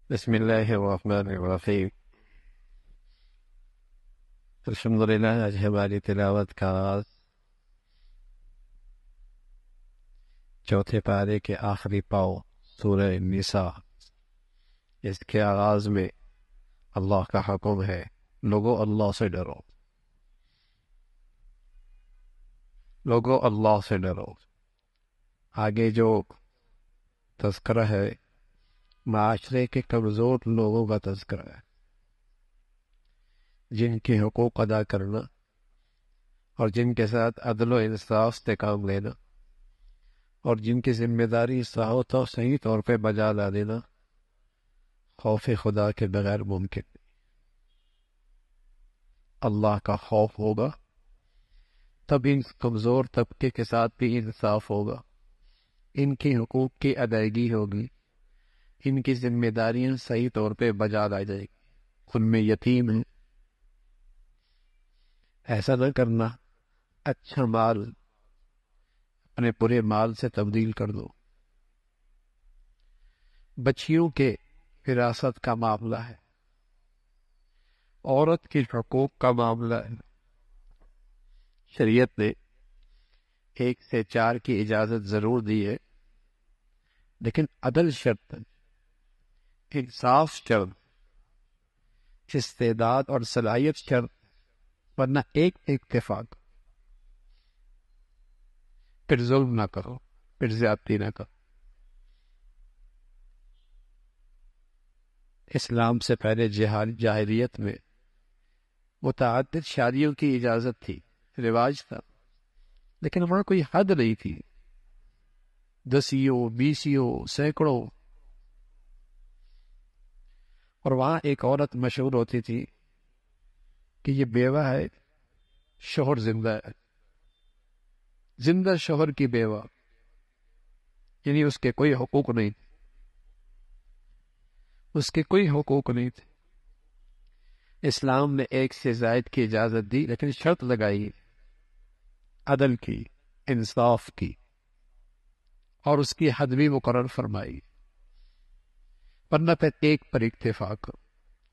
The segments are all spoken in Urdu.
بسم اللہ الرحمن الرحیم۔ الحمدللہ، آج ہماری تلاوت کا آغاز چوتھے پارے کے آخری پاؤ سورہ النساء۔ اس کے آغاز میں اللہ کا حکم ہے، لوگو اللہ سے ڈرو، لوگو اللہ سے ڈرو۔ آگے جو تذکرہ ہے معاشرے کے کمزور لوگوں کا تذکرہ ہے، جن کے حقوق ادا کرنا اور جن کے ساتھ عدل و انصاف سے کام لینا اور جن کی ذمہ داری صحیح طور پہ بجا لا دینا خوف خدا کے بغیر ممکن نہیں۔ اللہ کا خوف ہوگا تب ان کمزور طبقے کے ساتھ بھی انصاف ہوگا، ان کی حقوق کی ادائیگی ہوگی، ان کی ذمہ داریاں صحیح طور پہ بجا لائی جائے گی۔ ان میں یتیم ہے، ایسا نہ کرنا اچھا مال اپنے پورے مال سے تبدیل کر دو۔ بچیوں کے وراثت کا معاملہ ہے، عورت کے حقوق کا معاملہ ہے۔ شریعت نے 1 سے 4 کی اجازت ضرور دی ہے، لیکن عدل شرط ہے، انصاف شرط، استعداد اور صلاحیت شرط، ورنہ ایک اتفاق، پھر ظلم نہ کرو، پھر زیادتی نہ کرو۔ اسلام سے پہلے جاہلیت میں متعدد شادیوں کی اجازت تھی، رواج تھا، لیکن وہاں کوئی حد نہیں تھی، 10 20 سینکڑوں۔ اور وہاں ایک عورت مشہور ہوتی تھی کہ یہ بیوہ ہے، شوہر زندہ ہے، زندہ شوہر کی بیوہ، یعنی اس کے کوئی حقوق نہیں تھے، اس کے کوئی حقوق نہیں تھے۔ اسلام نے 1 سے زائد کی اجازت دی، لیکن شرط لگائی عدل کی، انصاف کی، اور اس کی حد بھی مقرر فرمائی، ورنہ پھر ایک پر اکتفا کرو،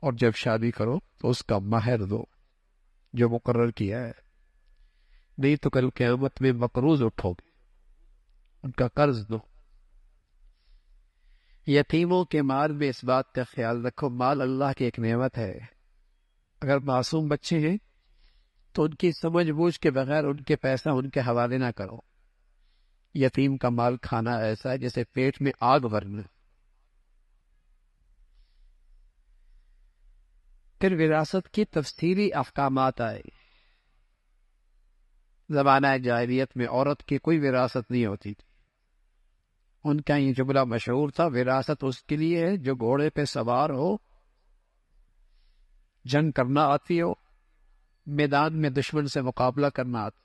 اور جب شادی کرو تو اس کا مہر دو جو مقرر کیا ہے، نہیں تو کل قیامت میں مقروض اٹھو گے، ان کا قرض دو۔ یتیموں کے مال میں اس بات کا خیال رکھو، مال اللہ کی ایک نعمت ہے، اگر معصوم بچے ہیں تو ان کی سمجھ بوجھ کے بغیر ان کے پیسہ ان کے حوالے نہ کرو۔ یتیم کا مال کھانا ایسا ہے جیسے پیٹ میں آگ بھرنا۔ پھر وراثت کی تفصیلی احکامات آئے۔ زمانہ جاہلیت میں عورت کی کوئی وراثت نہیں ہوتی تھی، ان کا یہ جملہ مشہور تھا، وراثت اس کے لیے ہے جو گھوڑے پہ سوار ہو، جنگ کرنا آتی ہو، میدان میں دشمن سے مقابلہ کرنا آتا۔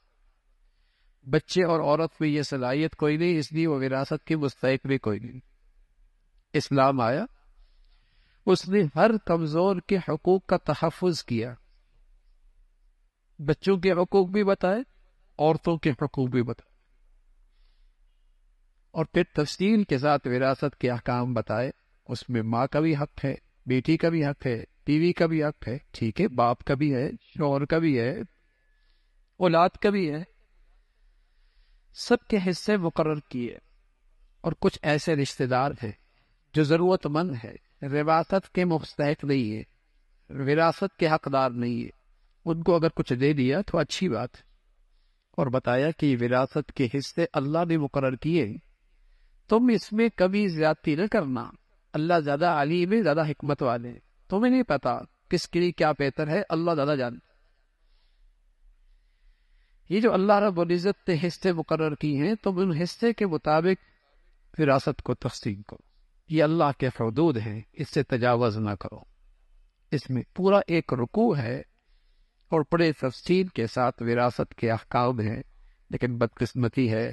بچے اور عورت میں یہ صلاحیت کوئی نہیں، اس لیے وہ وراثت کی مستحق بھی کوئی نہیں۔ اسلام آیا، اس نے ہر کمزور کے حقوق کا تحفظ کیا، بچوں کے حقوق بھی بتائے، عورتوں کے حقوق بھی بتائے، اور پھر تفصیل کے ساتھ وراثت کے احکام بتائے۔ اس میں ماں کا بھی حق ہے، بیٹی کا بھی حق ہے، بیوی کا بھی حق ہے، ٹھیک ہے، باپ کا بھی ہے، شوہر کا بھی ہے، اولاد کا بھی ہے، سب کے حصے مقرر کیے۔ اور کچھ ایسے رشتہ دار ہیں جو ضرورت مند ہے، وراثت کے مستحق نہیں ہے، وراثت کے حقدار نہیں ہے، ان کو اگر کچھ دے دیا تو اچھی بات ہے۔ اور بتایا کہ وراثت کے حصے اللہ نے مقرر کیے، تم اس میں کبھی زیادتی نہ کرنا، اللہ زیادہ علیم ہے، زیادہ حکمت والے ہیں، تمہیں نہیں پتا کس کے لیے کیا بہتر ہے، اللہ زیادہ جانتا۔ یہ جو اللہ رب العزت نے حصے مقرر کی ہیں، تم ان حصے کے مطابق وراثت کو تقسیم کرو، یہ اللہ کے حدود ہیں، اس سے تجاوز نہ کرو۔ اس میں پورا ایک رکوع ہے اور بڑے تفصیل کے ساتھ وراثت کے احکام ہیں، لیکن بدقسمتی ہے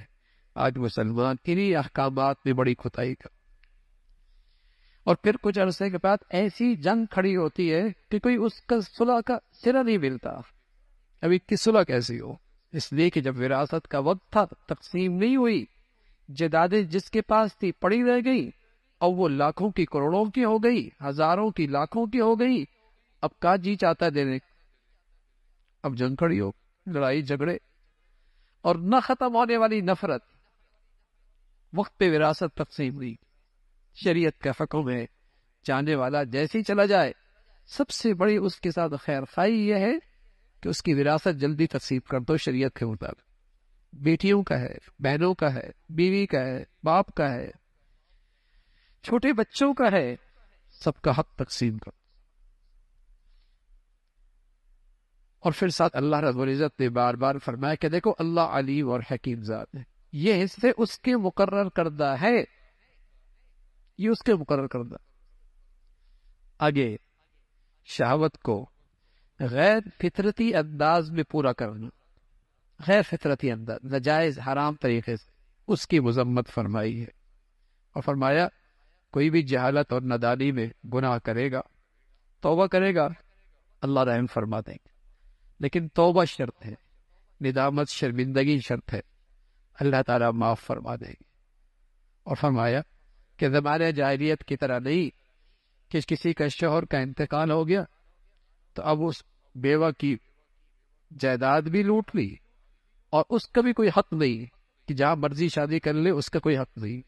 آج مسلمان انہی احکامات میں بڑی کھتائی کا، اور پھر کچھ عرصے کے بعد ایسی جنگ کھڑی ہوتی ہے کہ کوئی اس کا صلح کا سرا نہیں ملتا۔ ابھی کی صلح کیسی ہو؟ اس لیے کہ جب وراثت کا وقت تھا تقسیم نہیں ہوئی، جائیدادیں جس کے پاس تھی پڑی رہ گئی، اب وہ لاکھوں کی کروڑوں کی ہو گئی، ہزاروں کی لاکھوں کی ہو گئی، اب کا جی چاہتا ہے دینے، اب جنگ کھڑی ہو، لڑائی جھگڑے اور نہ ختم ہونے والی نفرت۔ وقت پہ وراثت تقسیم ہوئی، شریعت کا حکم ہے جانے والا جیسے ہی چلا جائے سب سے بڑی اس کے ساتھ خیر خواہی یہ ہے کہ اس کی وراثت جلدی تقسیم کر دو شریعت کے مطابق۔ بیٹیوں کا ہے، بہنوں کا ہے، بیوی کا ہے، باپ کا ہے، چھوٹے بچوں کا ہے، سب کا حق تقسیم کر۔ اور پھر ساتھ اللہ رب العزت نے بار بار فرمایا کہ دیکھو اللہ علیم اور حکیم ذات ہے، یہ حصے اس کے مقرر کردہ ہے، یہ اس کے مقرر کردہ۔ آگے شہوت کو غیر فطرتی انداز میں پورا کرنا، غیر فطرتی انداز، ناجائز حرام طریقے سے، اس کی مذمت فرمائی ہے، اور فرمایا کوئی بھی جہالت اور نادانی میں گناہ کرے گا، توبہ کرے گا، اللہ رحم فرما دیں گے، لیکن توبہ شرط ہے، ندامت شرمندگی شرط ہے، اللہ تعالیٰ معاف فرما دیں گے۔ اور فرمایا کہ زمانہ جاہلیت کی طرح نہیں کہ کسی کا شوہر کا انتقال ہو گیا تو اب اس بیوہ کی جائیداد بھی لوٹ لی اور اس کا بھی کوئی حق نہیں کہ جہاں مرضی شادی کر لے، اس کا کوئی حق نہیں۔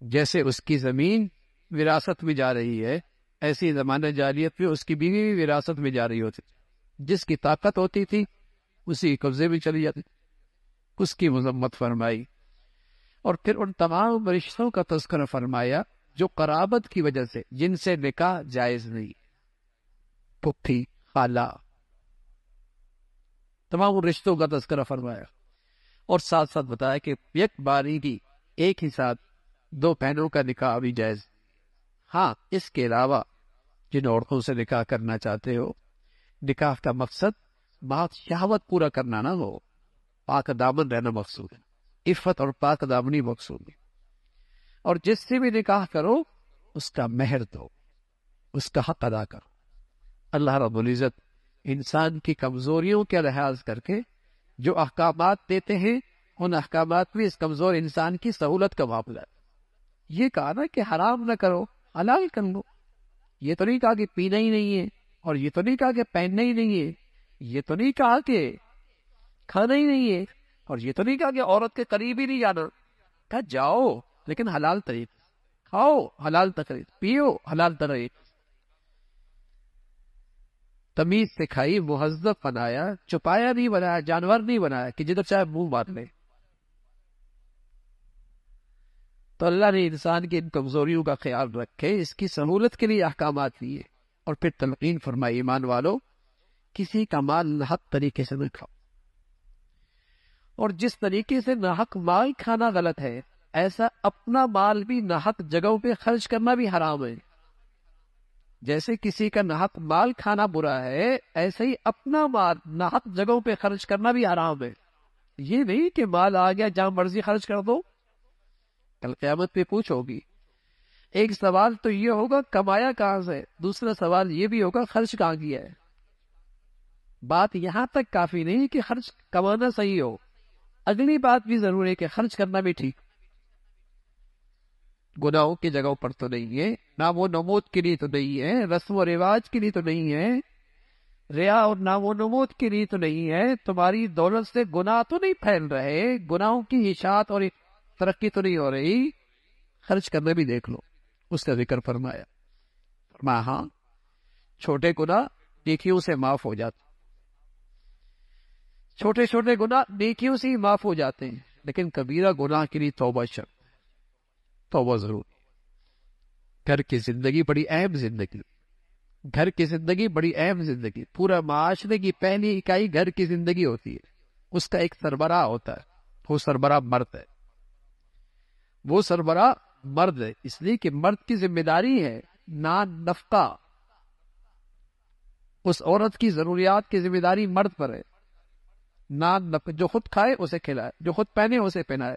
جیسے اس کی زمین وراثت میں جا رہی ہے، ایسی زمانہ جاہلیت میں اس کی بیوی بھی وراثت میں جا رہی ہوتی، جس کی طاقت ہوتی تھی اسی قبضے میں چلی جاتی، اس کی مذمت فرمائی۔ اور پھر ان تمام رشتوں کا تذکرہ فرمایا جو قرابت کی وجہ سے، جن سے نکاح جائز نہیں، پھپھی، خالہ، تمام رشتوں کا تذکرہ فرمایا، اور ساتھ ساتھ بتایا کہ یک باری کی ایک ہی ساتھ دو بہنوں کا نکاح بھی جائز۔ ہاں، اس کے علاوہ جن عورتوں سے نکاح کرنا چاہتے ہو، نکاح کا مقصد بہت شہوت پورا کرنا نہ ہو، پاک دامن رہنا مقصود ہے، عفت اور پاک دامنی مقصود ہے۔ اور جس سے بھی نکاح کرو اس کا مہر دو، اس کا حق ادا کرو۔ اللہ رب العزت انسان کی کمزوریوں کے لحاظ کر کے جو احکامات دیتے ہیں، ان احکامات میں اس کمزور انسان کی سہولت کا معاملہ ہے۔ یہ کہا نا کہ حرام نہ کرو، حلال کر لو، یہ تو نہیں کہا کہ پینا ہی نہیں ہے، اور یہ تو نہیں کہا کہ پہننا ہی نہیں ہے، یہ تو نہیں کہا کہ کھانا ہی نہیں ہے، اور یہ تو نہیں کہا کہ عورت کے قریب ہی نہیں جانا، کہا جاؤ لیکن حلال طریقے، کھاؤ حلال طریقے، پیو حلال طریقے، تمیز سکھائی، مہذب بنایا، چھپایا نہیں بنایا، جانور نہیں بنایا کہ جدھر چاہے منہ مار لے۔ تو اللہ نے انسان کی ان کمزوریوں کا خیال رکھے، اس کی سہولت کے لیے احکامات دیے، اور پھر تلقین فرمائی ایمان والو کسی کا مال ناحق طریقے سے نہ کھاؤ، اور جس طریقے سے ناحق مال کھانا غلط ہے، ایسا اپنا مال بھی ناحق جگہوں پہ خرچ کرنا بھی حرام ہے۔ جیسے کسی کا ناحق مال کھانا برا ہے، ایسے ہی اپنا مال ناحق جگہوں پہ خرچ کرنا بھی حرام ہے۔ یہ نہیں کہ مال آ گیا جہاں مرضی خرچ کر دو، کل قیامت پہ پوچھو گی۔ ایک سوال تو یہ ہوگا کمایا کہاں سے، دوسرا سوال یہ بھی ہوگا خرچ کہاں کیا ہے۔ بات یہاں تک کافی نہیں کہ خرچ کمانا صحیح ہو، اگلی بات بھی ضروری ہے کہ خرچ کرنا بھی ٹھیک، گناہوں کی جگہوں پر تو نہیں ہے، نام و نمود کے لیے تو نہیں ہے، رسم و رواج کے لیے تو نہیں ہے، ریا اور نام و نمود کے لیے تو نہیں ہے، تمہاری دولت سے گناہ تو نہیں پھیل رہے، گناہوں کی اشاعت اور ترقی تو نہیں ہو رہی، خرچ کرنا بھی دیکھ لو۔ اس کا ذکر فرمایا، ہاں چھوٹے گناہ نیکیوں سے معاف ہو جاتے، چھوٹے چھوٹے گناہ نیکیوں سے ہی معاف ہو جاتے ہیں، لیکن کبیرہ گناہ کے لیے توبہ شرط، توبہ ضرور۔ گھر کی زندگی بڑی اہم زندگی، گھر کی زندگی بڑی اہم زندگی، پورا معاشرے کی پہلی اکائی گھر کی زندگی ہوتی ہے، اس کا ایک سربراہ ہوتا ہے، وہ سربراہ مرد ہے، وہ سربراہ مرد ہے، اس لیے کہ مرد کی ذمہ داری ہے نان نفقہ، اس عورت کی ضروریات کی ذمہ داری مرد پر ہے، نان نفقہ، جو خود کھائے اسے کھلائے، جو خود پہنے اسے پہنائے،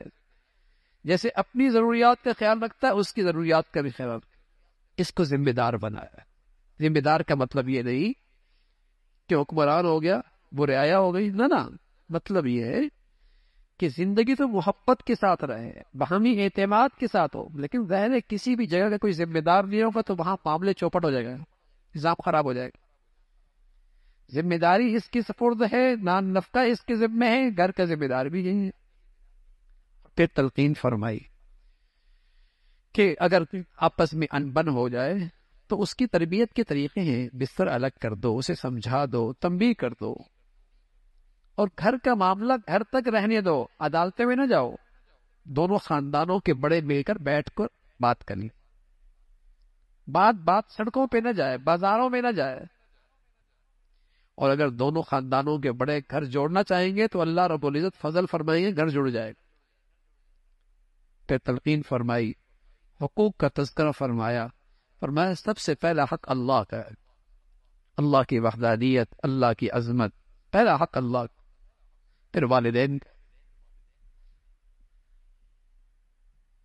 جیسے اپنی ضروریات کا خیال رکھتا ہے اس کی ضروریات کا بھی خیال رکھتا ہے، اس کو ذمہ دار بنایا ہے۔ ذمہ دار کا مطلب یہ نہیں کہ حکمران ہو گیا وہ رعایا ہو گئی، نہ مطلب یہ ہے کہ زندگی تو محبت کے ساتھ رہے، باہمی اعتماد کے ساتھ ہو، لیکن ظاہر ہے کسی بھی جگہ کا کوئی ذمہ دار نہیں ہوگا تو وہاں معاملے چوپٹ ہو جائے گا، نظام خراب ہو جائے گا۔ ذمہ داری اس کی سپرد ہے، نان نفقہ اس کے ذمہ ہے، گھر کا ذمہ دار بھی یہی ہے۔ پھر تلقین فرمائی کہ اگر آپس میں انبن ہو جائے تو اس کی تربیت کے طریقے ہیں، بستر الگ کر دو، اسے سمجھا دو، تنبیہ کر دو، اور گھر کا معاملہ گھر تک رہنے دو، عدالتیں میں نہ جاؤ، دونوں خاندانوں کے بڑے مل کر بیٹھ کر بات کر لیں، بات سڑکوں پہ نہ جائے، بازاروں میں نہ جائے، اور اگر دونوں خاندانوں کے بڑے گھر جوڑنا چاہیں گے تو اللہ رب العزت فضل فرمائیں گے، گھر جڑ جائے گا۔ پھر تلقین فرمائی، حقوق کا تذکرہ فرمایا سب سے پہلا حق اللہ کا ہے، اللہ کی وحدانیت، اللہ کی عظمت، پہلا حق اللہ کا، پھر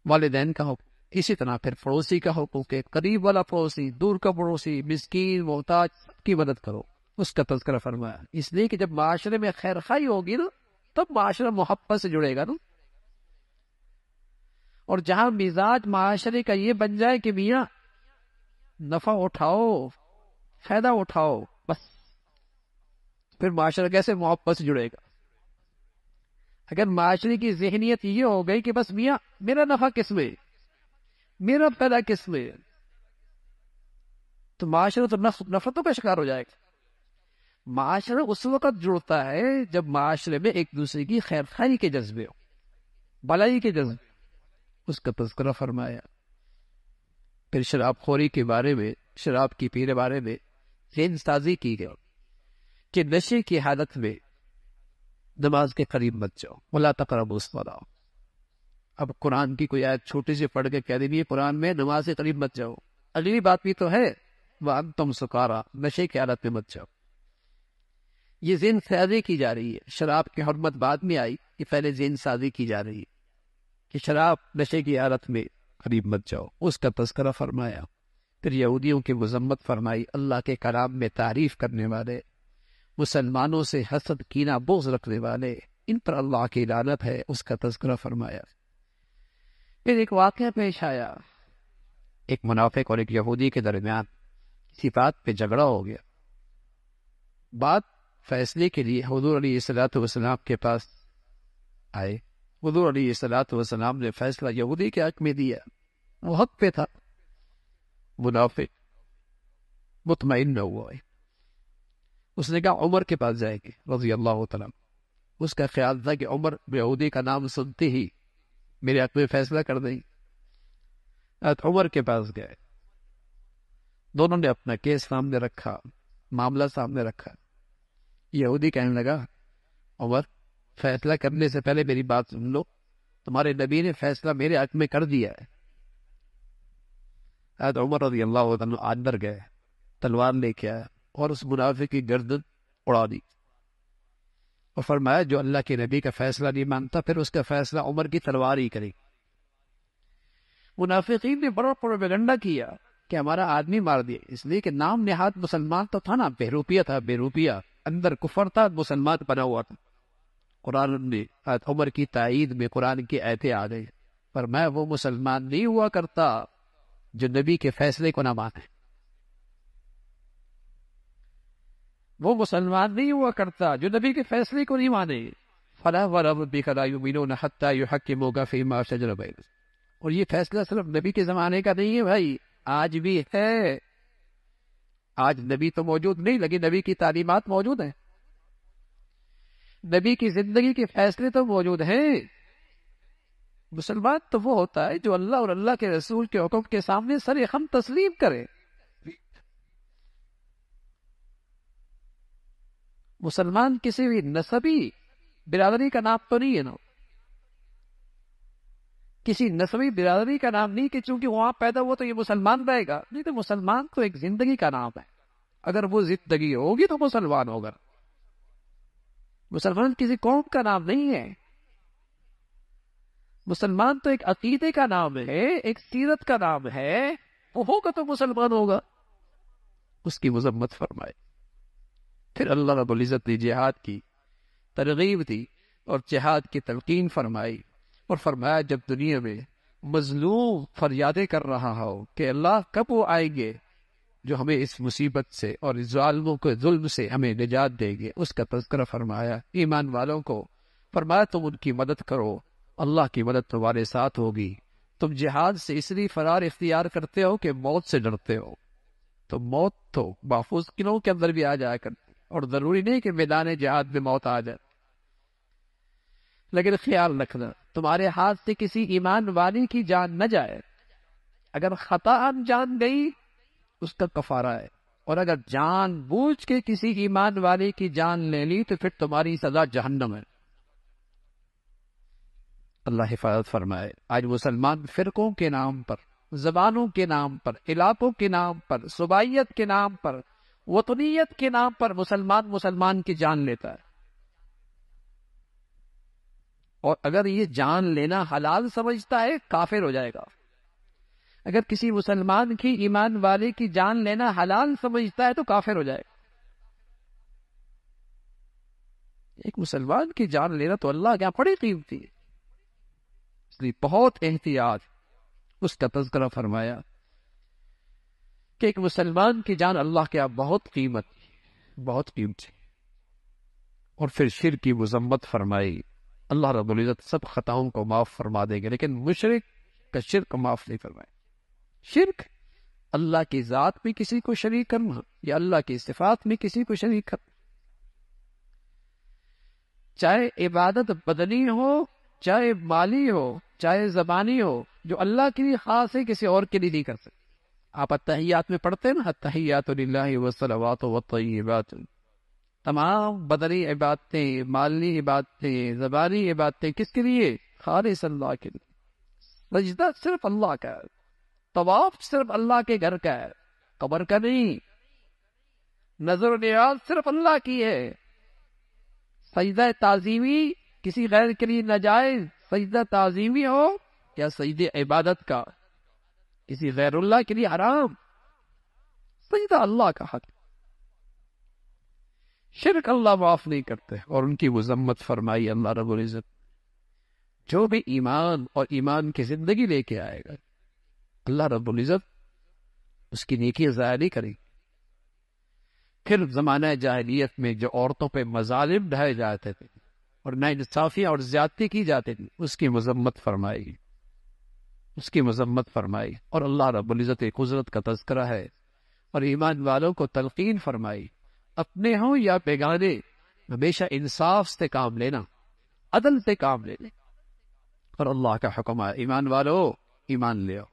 والدین کا حقوق، اسی طرح پھر پڑوسی کا حقوق ہے، قریب والا پڑوسی، دور کا پڑوسی، مسکین، محتاج، سب کی مدد کرو، اس کا تذکرہ فرمایا، اس لیے کہ جب معاشرے میں خیر خواہی ہوگی نا تب معاشرہ محبت سے جڑے گا نا، اور جہاں مزاج معاشرے کا یہ بن جائے کہ میاں نفع اٹھاؤ، فائدہ اٹھاؤ، بس پھر معاشرہ کیسے محبت سے جڑے گا؟ اگر معاشرے کی ذہنیت یہ ہو گئی کہ بس میاں میرا نفع کس میں، میرا پیدا کس میں، تو معاشرہ تو نفرتوں کا شکار ہو جائے گا۔ معاشرہ اس وقت جڑتا ہے جب معاشرے میں ایک دوسرے کی خیر خواہی کے جذبے ہو، بھلائی کے جذبے، اس کا تذکرہ فرمایا۔ پھر شراب خوری کے بارے میں، شراب کی پینے بارے میں ذہن سازی کی گئی کہ نشے کی حالت میں نماز کے قریب مت جاؤ، وَلَا تَقْرَبُوا الصَّلَاةَ۔ اب قرآن کی کوئی آیت چھوٹی سی پڑھ کے کہہ دینی قرآن میں نماز کے قریب مت جاؤ، اگلی بات بھی تو ہے وَأَنْتُمْ سُكَارَىٰ، نشے کی حالت میں مت جاؤ۔ یہ ذہن سازی کی جا رہی ہے، شراب کی حرمت بعد میں آئی، کہ پہلے ذہن سازی کی جا رہی ہے کہ شراب نشے کی حالت میں قریب مت جاؤ، اس کا تذکرہ فرمایا۔ پھر یہودیوں کی مذمت فرمائی، اللہ کے کلام میں تعریف کرنے والے، مسلمانوں سے حسد، کینہ، بغض رکھنے والے، ان پر اللہ کی لعنت ہے، اس کا تذکرہ فرمایا۔ پھر ایک واقعہ پیش آیا، ایک منافق اور ایک یہودی کے درمیان کسی بات پہ جھگڑا ہو گیا، بات فیصلے کے لیے حضور علیہ الصلوۃ والسلام کے پاس آئے، حضور علیہ الصلوۃ والسلام نے فیصلہ یہودی کے حق میں دیا، وہ حق پہ تھا، منافق مطمئن نہ ہوا، اس نے کہا عمر کے پاس جائے گی رضی اللہ تعالیٰ، اس کا خیال تھا کہ عمر یہودی کا نام سنتے ہی میرے حق میں فیصلہ کر دیں، عمر کے پاس گئے، دونوں نے اپنا کیس سامنے رکھا، معاملہ سامنے رکھا، یہودی کہنے لگا عمر فیصلہ کرنے سے پہلے میری بات سن لو، تمہارے نبی نے فیصلہ میرے حق میں کر دیا ہے۔ عمر رضی اللہ عنہ اندر گئے، تلوار لے کے آیا اور اس منافق کی گردن اڑا دی، اور فرمایا جو اللہ کے نبی کا فیصلہ نہیں مانتا پھر اس کا فیصلہ عمر کی تلوار ہی کرے۔ منافقین نے بڑا پروپیگنڈا کیا کہ ہمارا آدمی مار دیا، اس لیے کہ نام نہاد مسلمان تو تھا نا، بہروپیہ تھا، بہروپیہ، اندر کفر تھا، مسلمان بنا ہوا تھا۔ قرآن نے عمر کی تائید میں قرآن کی آیتیں آ گئی، پر میں وہ مسلمان نہیں ہوا کرتا جو نبی کے فیصلے کو نہ مانے، وہ مسلمان نہیں ہوا کرتا جو نبی کے فیصلے کو نہیں مانے۔ فَلَا وَرَبِّكَ لَا يُؤْمِنُونَ حَتَّى يُحَكِّمُوكَ فِيمَا شَجَرَ بَيْنَهُمْ۔ اور یہ فیصلہ صرف نبی کے زمانے کا نہیں ہے بھائی، آج بھی ہے، آج نبی تو موجود نہیں لیکن نبی کی تعلیمات موجود ہیں، نبی کی زندگی کے فیصلے تو موجود ہیں۔ مسلمان تو وہ ہوتا ہے جو اللہ اور اللہ کے رسول کے حکم کے سامنے سر خم تسلیم کرے۔ مسلمان کسی بھی نسبی برادری کا نام تو نہیں ہے نا، کسی نسبی برادری کا نام نہیں کہ چونکہ وہاں پیدا ہوا تو یہ مسلمان رہے گا، نہیں، تو مسلمان تو ایک زندگی کا نام ہے، اگر وہ زندگی ہوگی تو مسلمان ہوگا۔ مسلمان کسی قوم کا نام نہیں ہے، مسلمان تو ایک عقیدے کا نام ہے، ایک سیرت کا نام ہے، وہ ہوگا تو مسلمان ہوگا۔ اس کی مذمت فرمائے۔ پھر اللہ رب العزت نے جہاد کی ترغیب دی، اور جہاد کی تلقین فرمائی، اور فرمایا جب دنیا میں مظلوم فریادیں کر رہا ہو کہ اللہ کب وہ آئیں گے جو ہمیں اس مصیبت سے اور اس ظالموں کے ظلم سے ہمیں نجات دیں گے، اس کا تذکرہ فرمایا۔ ایمان والوں کو فرمایا تم ان کی مدد کرو، اللہ کی مدد تمہارے ساتھ ہوگی۔ تم جہاد سے اس لیے فرار اختیار کرتے ہو کہ موت سے ڈرتے ہو، تو موت تو محفوظ قلعوں کے اندر بھی آ جایا کرتی، اور ضروری نہیں کہ میدان جہاد میں موت آ جائے، لیکن خیال رکھنا تمہارے ہاتھ سے کسی ایمان والی کی جان نہ جائے۔ اگر خطا جان گئی اس کا کفارہ ہے، اور اگر جان بوجھ کے کسی ایمان والے کی جان لے لی تو پھر تمہاری سزا جہنم ہے۔ اللہ حفاظت فرمائے۔ آج مسلمان فرقوں کے نام پر، زبانوں کے نام پر، علاقوں کے نام پر، صوبائیت کے نام پر، وطنیت کے نام پر مسلمان کی جان لیتا ہے، اور اگر یہ جان لینا حلال سمجھتا ہے کافر ہو جائے گا۔ اگر کسی مسلمان کی ایمان والے کی جان لینا حلال سمجھتا ہے تو کافر ہو جائے گا۔ ایک مسلمان کی جان لینا تو اللہ کیا بڑی قیمتی ہے، اس لیے بہت احتیاط اس کا تذکرہ فرمایا کہ ایک مسلمان کی جان اللہ کے یہاں بہت بہت قیمتی۔ اور پھر شرک کی مذمت فرمائی۔ اللہ رب العزت سب خطاؤں کو معاف فرما دیں گے، لیکن مشرک کا شرک معاف نہیں فرمائے۔ شرک اللہ کی ذات میں کسی کو شریک کرنا، یا اللہ کی صفات میں کسی کو شریک کرنا، چاہے عبادت بدنی ہو، چاہے مالی ہو، چاہے زبانی ہو، جو اللہ کے لیے خاص ہے کسی اور کے لیے نہیں کر سکتے۔ آپ التحیات میں پڑھتے ہیں نا، التحیات للہ والصلوات والطیبات، تمام بدنی عبادتیں، مالی عبادتیں، زبانی عبادتیں کس کے لیے؟ خالص اللہ کے لیے۔ سجدہ صرف اللہ کا ہے، طواف صرف اللہ کے گھر کا ہے، قبر کا نہیں۔ نظر و نیاز صرف اللہ کی ہے۔ سجدہ تعظیمی کسی غیر کے لیے ناجائز، سجدہ تعظیمی ہو یا سجدہ عبادت کا کسی غیر اللہ کے لیے حرام۔ سجدہ اللہ کا حق۔ شرک اللہ معاف نہیں کرتے، اور ان کی مذمت فرمائی اللہ رب العزت۔ جو بھی ایمان اور ایمان کی زندگی لے کے آئے گا، اللہ رب العزت اس کی نیکی ضائع نہیں کرے گی۔ پھر زمانہ جاہلیت میں جو عورتوں پہ مظالم ڈھائے جاتے تھے اور ناانصافیاں اور زیادتی کی جاتی تھی، اس کی مذمت فرمائی، اس کی مذمت فرمائی۔ اور اللہ رب العزت کی قدرت کا تذکرہ ہے، اور ایمان والوں کو تلقین فرمائی، اپنے ہوں یا بیگانے ہمیشہ انصاف سے کام لینا، عدل سے کام لینا۔ اور اللہ کا حکم ہے ایمان والو ایمان لے آؤ،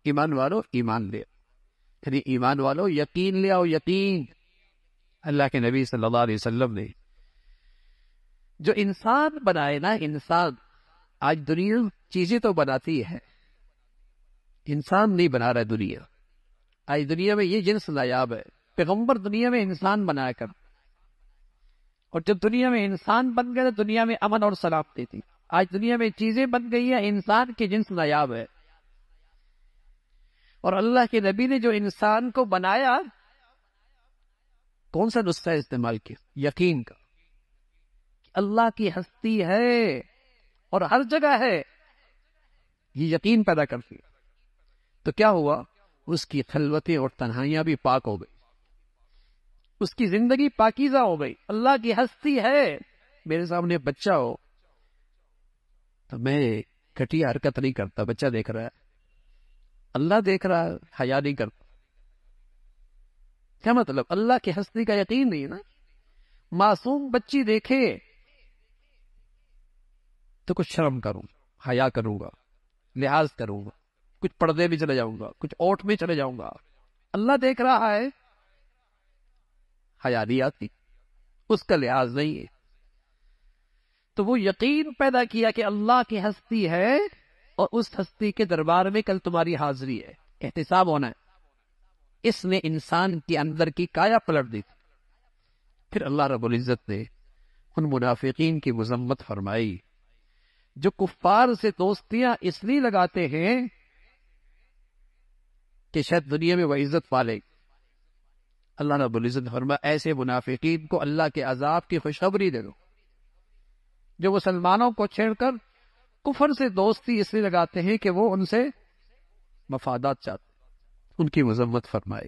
ایمان والو ایمان لے آؤ، یعنی ایمان والو یقین لے آؤ، یقین۔ اللہ کے نبی صلی اللہ علیہ وسلم نے جو انسان بنائے نا، انسان، آج دنیا چیزیں تو بناتی ہے، انسان نہیں بنا رہا دنیا۔ آج دنیا میں یہ جنس نایاب ہے، پیغمبر دنیا میں انسان بنایا کر، اور جب دنیا میں انسان بن گئے تو دنیا میں امن اور سلامتی تھی۔ آج دنیا میں چیزیں بن گئی ہیں، انسان کی جنس نایاب ہے، اور اللہ کے نبی نے جو انسان کو بنایا، کون سا نسخہ استعمال کیا؟ یقین کا۔ اللہ کی ہستی ہے اور ہر جگہ ہے، یہ یقین پیدا کرتی ہے۔ تو کیا ہوا؟ اس کی خلوتیں اور تنہائیاں بھی پاک ہو گئی، اس کی زندگی پاکیزہ ہو گئی۔ اللہ کی ہستی ہے۔ میرے سامنے بچہ ہو تو میں گھٹیا حرکت نہیں کرتا، بچہ دیکھ رہا ہے، اللہ دیکھ رہا ہے، حیا نہیں کرتا۔ کیا مطلب؟ اللہ کی ہستی کا یقین نہیں نا۔ معصوم بچی دیکھے تو کچھ شرم کروں، حیا کروں گا، لحاظ کروں گا، کچھ پردے میں چلے جاؤں گا، کچھ اوٹ میں چلے جاؤں گا۔ اللہ دیکھ رہا ہے، حیا نہیں آتی، اس کا لحاظ نہیں ہے۔ تو وہ یقین پیدا کیا کہ اللہ کی ہستی ہے، اور اس ہستی کے دربار میں کل تمہاری حاضری ہے، احتساب ہونا ہے۔ اس نے انسان کے اندر کی کایا پلٹ دی۔ پھر اللہ رب العزت نے ان منافقین کی مذمت فرمائی جو کفار سے دوستیاں اس لیے لگاتے ہیں کہ شاید دنیا میں وہ عزت پالے۔ اللہ رب العزت نے فرمایا ایسے منافقین کو اللہ کے عذاب کی خوشخبری دے دو۔ جو مسلمانوں کو چھیڑ کر کفر سے دوستی اس لیے لگاتے ہیں کہ وہ ان سے مفادات چاہتے ہیں، ان کی مذمت فرمائی۔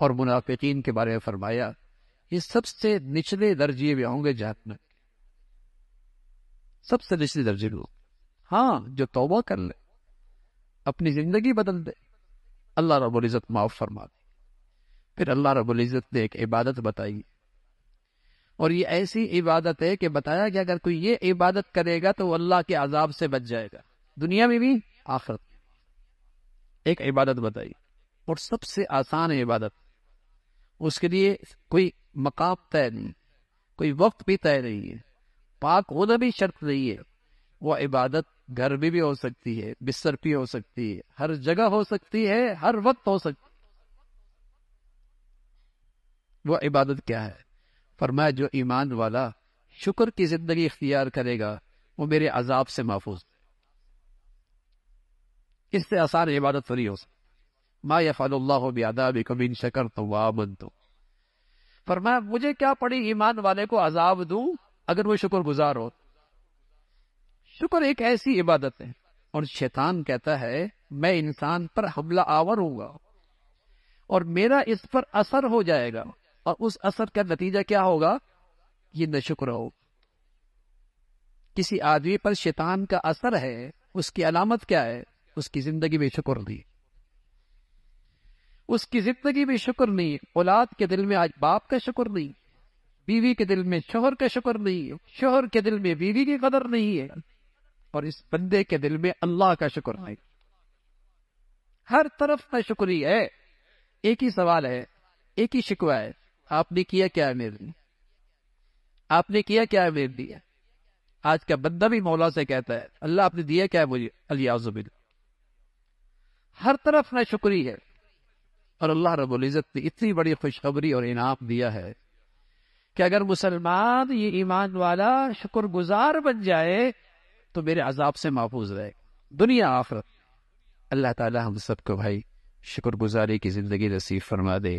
اور منافقین کے بارے میں فرمایا یہ سب سے نچلے درجے میں ہوں گے جہنم، سب سے نچلے درجے میں۔ ہاں جو توبہ کر لے، اپنی زندگی بدل دے، اللہ رب العزت معاف فرما دے۔ پھر اللہ رب العزت نے ایک عبادت بتائی، اور یہ ایسی عبادت ہے کہ بتایا کہ اگر کوئی یہ عبادت کرے گا تو وہ اللہ کے عذاب سے بچ جائے گا، دنیا میں بھی آخرت میں۔ ایک عبادت بتائی، اور سب سے آسان عبادت، اس کے لیے کوئی مقام طے نہیں، کوئی وقت بھی طے نہیں ہے، پاک ہونا بھی شرط نہیں ہے۔ وہ عبادت گھر میں بھی ہو سکتی ہے، بستر بھی ہو سکتی ہے، ہر جگہ ہو سکتی ہے، ہر وقت ہو سکتی ہے۔ وہ عبادت کیا ہے؟ فرمایا جو ایمان والا شکر کی زندگی اختیار کرے گا وہ میرے عذاب سے محفوظ ہے۔ اس سے آسان عبادت فری ہو سکتی۔ ما یفعل اللہ بعذابکم ان شکرتم وآمنتم، فرمایا مجھے کیا پڑی ایمان والے کو عذاب دوں اگر وہ شکر گزار ہو۔ شکر ایک ایسی عبادت ہے، اور شیطان کہتا ہے میں انسان پر حملہ آور ہوں گا اور میرا اس پر اثر ہو جائے گا، اور اس اثر کا نتیجہ کیا ہوگا؟ یہ ناشکر ہو۔ کسی آدمی پر شیطان کا اثر ہے، اس کی علامت کیا ہے؟ اس کی زندگی میں شکر نہیں، اس کی زندگی میں شکر نہیں۔ اولاد کے دل میں آج باپ کا شکر نہیں، بیوی کے دل میں شوہر کا شکر نہیں، شوہر کے دل میں بیوی کی قدر نہیں ہے، اور اس بندے کے دل میں اللہ کا شکر نہیں۔ ہر طرف ناشکری ہے۔ ایک ہی سوال ہے، ایک ہی شکوہ ہے، آپ نے کیا کیا ہے میرے لیے؟ آپ نے کیا کیا ہے میرے لیے؟ آج کا بندہ بھی مولا سے کہتا ہے اللہ آپ نے دیا کیا ہے مجھے؟ الیاذ باللہ۔ ہر طرف ناشکری ہے، اور اللہ رب العزت نے اتنی بڑی خوشخبری اور انعام دیا ہے کہ اگر مسلمان یہ ایمان والا شکر گزار بن جائے تو میرے عذاب سے محفوظ رہے گا دنیا آخرت۔ اللہ تعالی ہم سب کو بھائی شکر گزاری کی زندگی نصیب فرما دے۔